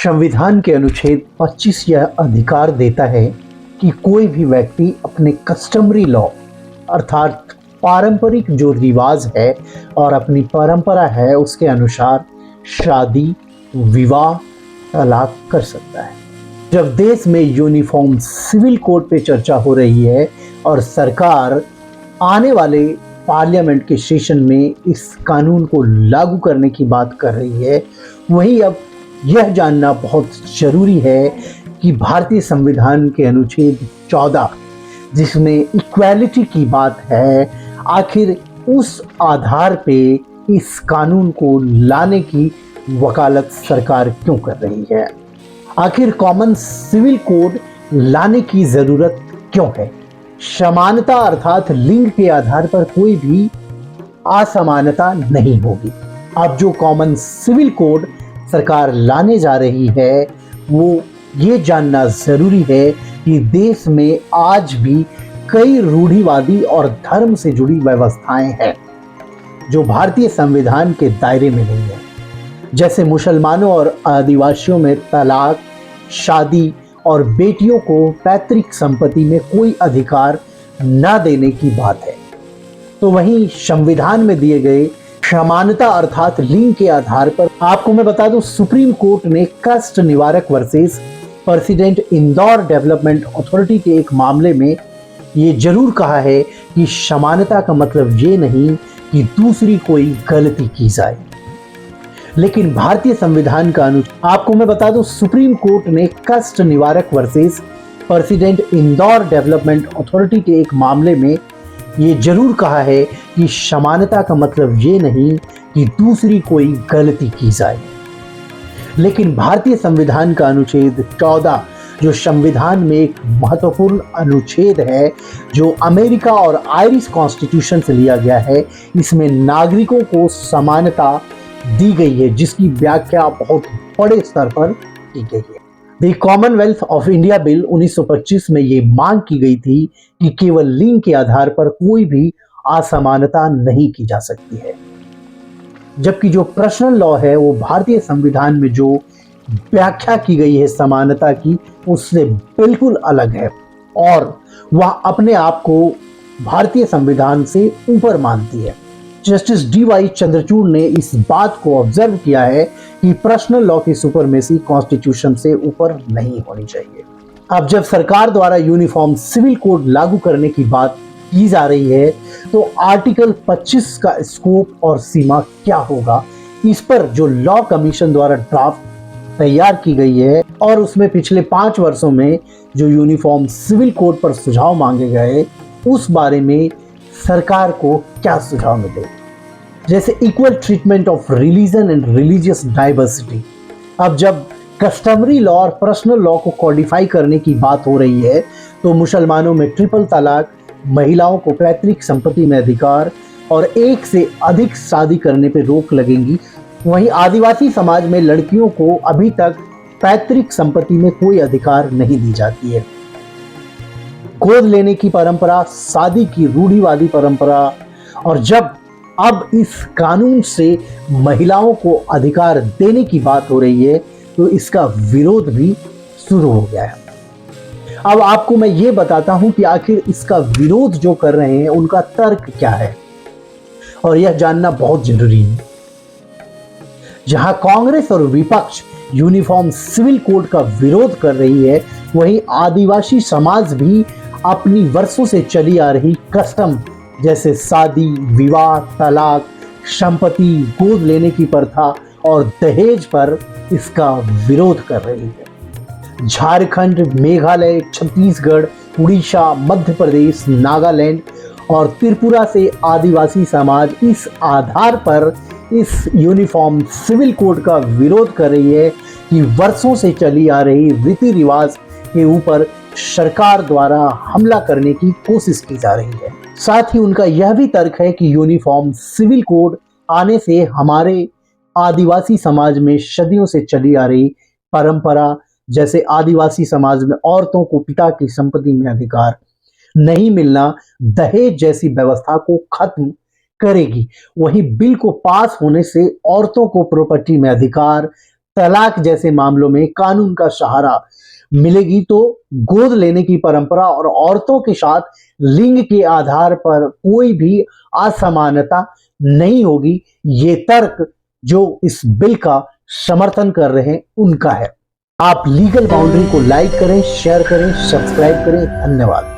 संविधान के अनुच्छेद 25 यह अधिकार देता है कि कोई भी व्यक्ति अपने कस्टमरी लॉ अर्थात पारंपरिक जो रिवाज है और अपनी परंपरा है उसके अनुसार शादी, विवाह, तलाक कर सकता है। जब देश में यूनिफॉर्म सिविल कोड पे चर्चा हो रही है और सरकार आने वाले पार्लियामेंट के सेशन में इस कानून को लागू करने की बात कर रही है, वहीं अब यह जानना बहुत जरूरी है कि भारतीय संविधान के अनुच्छेद 14 जिसमें इक्वालिटी की बात है, आखिर उस आधार पे इस कानून को लाने की वकालत सरकार क्यों कर रही है। आखिर कॉमन सिविल कोड लाने की जरूरत क्यों है। समानता अर्थात लिंग के आधार पर कोई भी असमानता नहीं होगी। अब जो कॉमन सिविल कोड सरकार लाने जा रही है वो ये जानना जरूरी है कि देश में आज भी कई रूढ़िवादी और धर्म से जुड़ी व्यवस्थाएं हैं जो भारतीय संविधान के दायरे में नहीं है, जैसे मुसलमानों और आदिवासियों में तलाक, शादी और बेटियों को पैतृक संपत्ति में कोई अधिकार न देने की बात है। तो वहीं संविधान में दिए गए समानता अर्थात लिंग के आधार पर आपको मैं बता दूं, सुप्रीम कोर्ट ने कष्ट निवारक versus president Indore development authority के एक मामले में ये जरूर कहा है कि समानता का मतलब ये नहीं कि दूसरी कोई गलती की जाए। लेकिन भारतीय संविधान का अनुच्छेद आपको मैं बता दूं, सुप्रीम कोर्ट ने कष्ट निवारक versus president Indore development authority के एक मामले में ये जरूर कहा है कि समानता का मतलब ये नहीं कि दूसरी कोई गलती की जाए। लेकिन भारतीय संविधान का अनुच्छेद 14 जो संविधान में एक महत्वपूर्ण अनुच्छेद है, जो अमेरिका और आयरिश कॉन्स्टिट्यूशन से लिया गया है, इसमें नागरिकों को समानता दी गई है जिसकी व्याख्या बहुत बड़े स्तर पर की गई है। The Commonwealth of India bill 1925 में ये मांग की गई थी कि केवल लिंग के आधार पर कोई भी असमानता नहीं की जा सकती है, जबकि जो पर्सनल लॉ है वो भारतीय संविधान में जो व्याख्या की गई है समानता की उससे बिल्कुल अलग है और वह अपने आप को भारतीय संविधान से ऊपर मानती है। Justice D.Y.. चंद्रचूड़ ने इस बात को ऑब्जर्व किया है कि पर्सनल लॉ की सुपरमेसी कॉन्स्टिट्यूशन से ऊपर नहीं होनी चाहिए। अब जब सरकार द्वारा यूनिफॉर्म सिविल कोड लागू करने की बात की जा रही है तो आर्टिकल 25 का स्कोप और सीमा क्या होगा, इस पर जो लॉ कमीशन द्वारा ड्राफ्ट तैयार की गई है और उसमें पिछले 5 वर्षों में जो यूनिफॉर्म सिविल कोड पर सुझाव मांगे गए उस बारे में सरकार को क्या सुझाव मिले, जैसे equal treatment of religion and religious diversity. अब जब कस्टमरी लॉ और पर्सनल लॉ को कॉडिफाई करने की बात हो रही है तो मुसलमानों में ट्रिपल तलाक, महिलाओं को पैतृक संपत्ति में अधिकार और एक से अधिक शादी करने पर रोक लगेंगी। वहीं आदिवासी समाज में लड़कियों को अभी तक पैतृक संपत्ति में कोई अधिकार नहीं दी जाती है। गोद लेने की परंपरा, शादी की रूढ़िवादी परंपरा, और जब अब इस कानून से महिलाओं को अधिकार देने की बात हो रही है तो इसका विरोध भी शुरू हो गया है। अब आपको मैं ये बताता हूं कि आखिर इसका विरोध जो कर रहे हैं उनका तर्क क्या है और यह जानना बहुत जरूरी है। जहां कांग्रेस और विपक्ष यूनिफॉर्म सिविल कोड का विरोध कर रही है, वहीं आदिवासी समाज भी अपनी वर्षों से चली आ रही कस्टम जैसे शादी, विवाह, तलाक, संपत्ति, गोद लेने की प्रथा और दहेज पर इसका विरोध कर रही है। झारखंड, मेघालय, छत्तीसगढ़, उड़ीसा, मध्य प्रदेश, नागालैंड और त्रिपुरा से आदिवासी समाज इस आधार पर इस यूनिफॉर्म सिविल कोड का विरोध कर रही है कि वर्षों से चली आ रही रीति रिवाज के ऊपर सरकार द्वारा हमला करने की कोशिश की जा रही है। साथ ही उनका यह भी तर्क है कि यूनिफॉर्म सिविल कोड आने से हमारे आदिवासी समाज में सदियों से चली आ रही परंपरा, जैसे आदिवासी समाज में औरतों को पिता की संपत्ति में अधिकार नहीं मिलना, दहेज जैसी व्यवस्था को खत्म करेगी। वहीं बिल को पास होने से औरतों को प्रॉपर्टी में अधिकार, तलाक जैसे मामलों में कानून का सहारा मिलेगी तो गोद लेने की परंपरा और औरतों के साथ लिंग के आधार पर कोई भी असमानता नहीं होगी। ये तर्क जो इस बिल का समर्थन कर रहे हैं उनका है। आप लीगल बाउंड्री को लाइक करें, शेयर करें, सब्सक्राइब करें। धन्यवाद।